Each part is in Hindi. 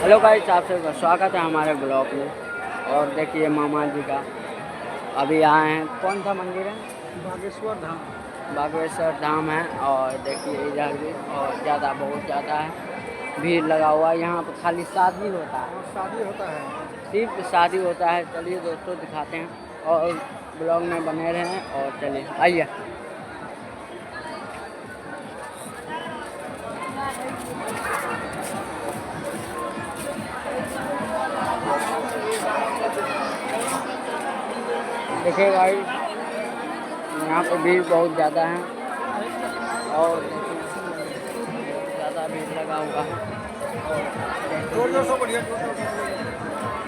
हेलो गाइस, आप सबका स्वागत है हमारे ब्लॉग में। और देखिए मामा जी का अभी आए हैं। कौन सा मंदिर है? बागेश्वर धाम। बागेश्वर धाम है। और देखिए इधर भी और ज़्यादा बहुत ज़्यादा है, भीड़ लगा हुआ है। यहाँ पर खाली शादी होता है, शादी होता है, सिर्फ शादी होता है। चलिए दोस्तों दिखाते हैं और ब्लॉग में बने रहें। और चलिए आइए। देखिए गाइस, यहाँ पे भीड़ बहुत ज़्यादा है और ज़्यादा भीड़ लगा हुआ है।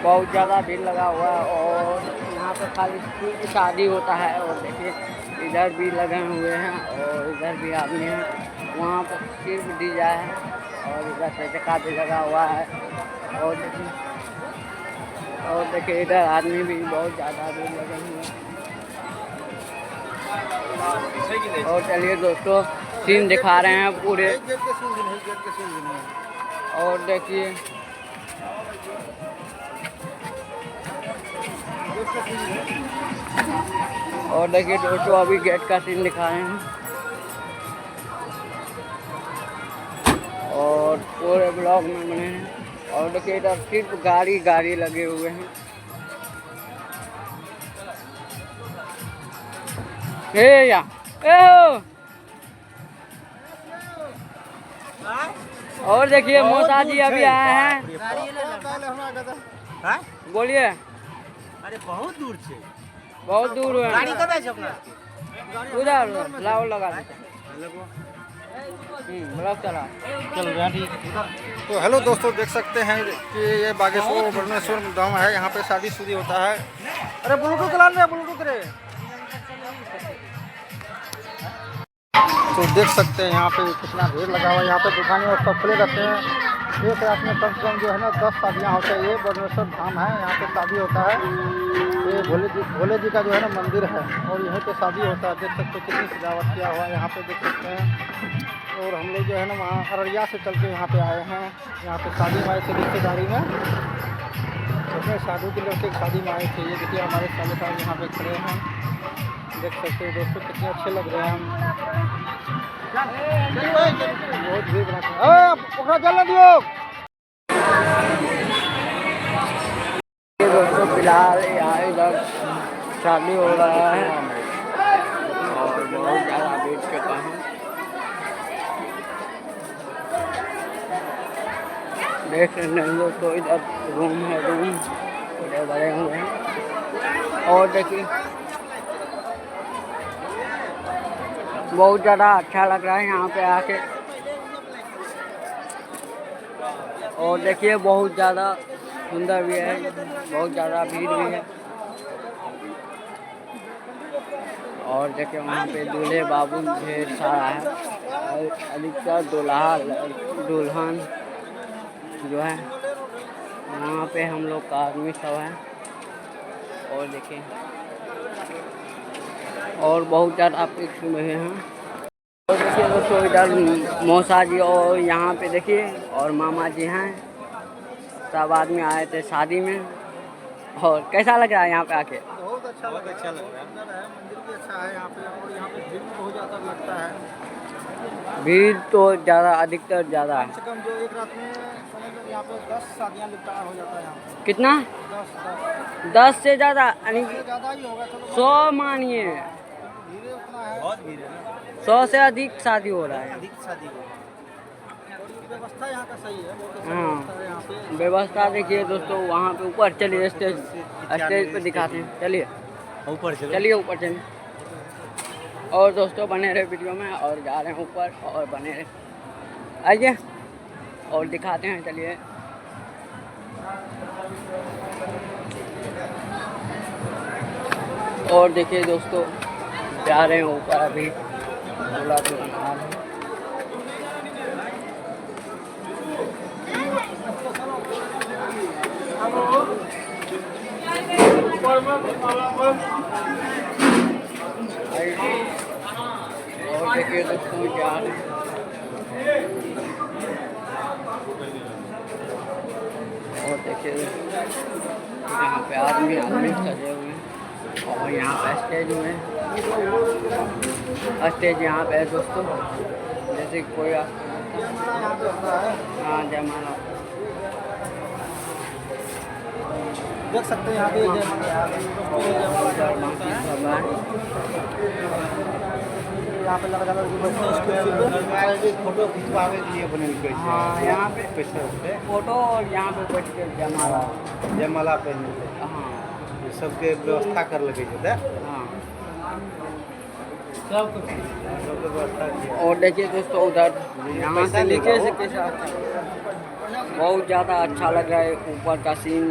बहुत ज़्यादा भीड़ लगा हुआ है और यहाँ पे खाली सिर्फ शादी होता है। और देखिए इधर भी लगे हुए हैं और इधर भी आदमी हैं। वहाँ पर सिर्फ डीजे है और इधर पे चक्का भी लगा हुआ है। और देखिए इधर आदमी भी बहुत ज़्यादा भीड़ लगे हुए हैं। और चलिए दोस्तों सीन दिखा रहे हैं पूरे। और देखिए दोस्तों अभी गेट का सीन दिखा रहे हैं और पूरे ब्लॉग में बने हैं। और देखिए इधर सिर्फ गाड़ी लगे हुए हैं। हे या और देखिए मोसा जी अभी आए हैं। बोलिए। अरे बहुत दूर से, बहुत दूर है। गाड़ी कब है अपना? उधर लाओ लगा देते ब्लॉग चला चल रहा है। तो हेलो दोस्तों, देख सकते हैं कि ये बागेश्वर ब्रह्मेश्वर धाम है। यहाँ पे शादी शुदी होता है। अरे ब्लूटूथ चला रहे, ब्लूटूथ रे। तो देख सकते हैं यहाँ पे कितना भीड़ लगा हुआ है। यहाँ पे दुकानें और सब खुले रहते हैं। एक रात में कम से कम जो है ना 10 शादियाँ होती है। ये ब्रह्मेश्वर धाम है, यहाँ पे शादी होता है। ये भोले जी का जो है ना मंदिर है और यहीं पे शादी होता है। देख सकते हैं कितनी सजावट किया हुआ है यहाँ पे, देख सकते हैं। और हम लोग जो है ना वहाँ अररिया से चल के यहाँ पे आए हैं। यहाँ पे शादी में आए थे, रिश्तेदारी में अपने साधु के लड़के की शादी में आए थे। ये देखिए हमारे साले साहब यहाँ पे खड़े हैं, देख सकते हैं दोस्तों कितने अच्छे लग रहे हैं हम। बहुत भीड़ पकड़ा चल दियो। दोस्तों फिलहाल यहाँ इधर शादी हो रहा है और बहुत ज़्यादा भीड़ के कारण देख रहे हैं दोस्तों। इधर रूम है, रूम इधर भरे हुए हैं। और देखिए बहुत ज़्यादा अच्छा लग रहा है यहाँ पे आके। और देखिए बहुत ज़्यादा सुंदर भी है, बहुत ज़्यादा भीड़ भी है। और देखिए वहाँ पे दूल्हे बाबू ढेर सारा है। अधिकतर दुल्हन जो है वहाँ पे हम लोग का आदमी सब है। और देखिए और बहुत ज़्यादा पिक्स में हैं। और देखिए दोस्तों इधर मौसा जी और यहाँ पे देखिए और मामा जी हैं। सब आदमी आए थे शादी में। और कैसा लग रहा है यहाँ पे आके? बहुत अच्छा लग रहा है। मंदिर भी अच्छा है यहाँ पे और यहाँ पे भीड़ बहुत ज़्यादा लगता है। भीड़ तो ज़्यादा, अधिकतर ज़्यादा है। कम से कम जो एक रात में समझ लो यहाँ पे 10 शादियाँ निपटारा हो जाता है यहाँ पे। कितना? 10 से ज़्यादा, यानी ज़्यादा ही होगा। 100 मानिए, भीड़ उतना है, बहुत भीड़ है। 100 से अधिक शादी हो रहा है। अधिक शादी हो रहा है। व्यवस्था यहाँ का सही है, बहुत अच्छा हाँ व्यवस्था है यहाँ पे। व्यवस्था देखिए दोस्तों। वहाँ पे ऊपर चलिए, स्टेज पे दिखाते हैं। चलिए ऊपर चलिए ऊपर चलिए। और दोस्तों बने रहे वीडियो में और जा रहे हैं ऊपर और बने रहे, आइए और दिखाते हैं। चलिए और देखिए दोस्तों जा रहे हैं ऊपर। अभी दूल्हा दुल्हन आ रहे हैं। और देखिए दोस्तों जा रहे हैं। देखिए यहाँ पे आदमी सजे हुए हैं और यहाँ पे स्टेज में स्टेज यहाँ पे है दोस्तों, जैसे कोई हाँ जयमाला देख सकते हैं यहाँ पे यहाँ पे लड़का लड़की बैठे हैं फोटो खिंचवावे के लिए बने हुए हैं। हाँ यहाँ पे पैसे होते हैं फोटो और यहाँ पे बैठ के जयमाला। जयमाला पहने हाँ ये सबके व्यवस्था कर लगे थे हाँ सबके व्यवस्था किया। और देखिए दोस्तों उधर यहाँ से नीचे से कैसा बहुत ज़्यादा अच्छा लग रहा है ऊपर का सीन।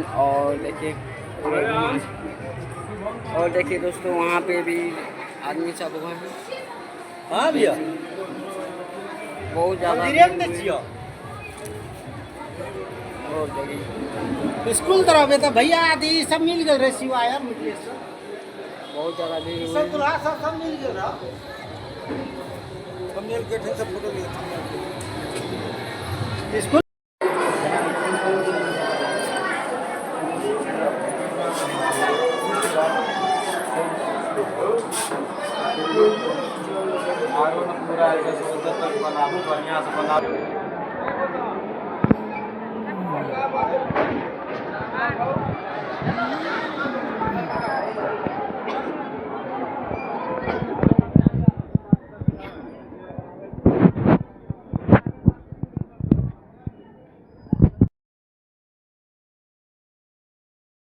और देखिए दोस्तों वहाँ पे भी आदमी सब हुए हैं। हाँ भैया बहुत ज़्यादा स्कूल तरफ है तो भैया आदि सब मिल गए रे शिवाय बहुत ज़्यादा भीड़ हुई है। सब मिल गए सब मिल के सब फोटो स्कूल पूरा बढ़िया से बना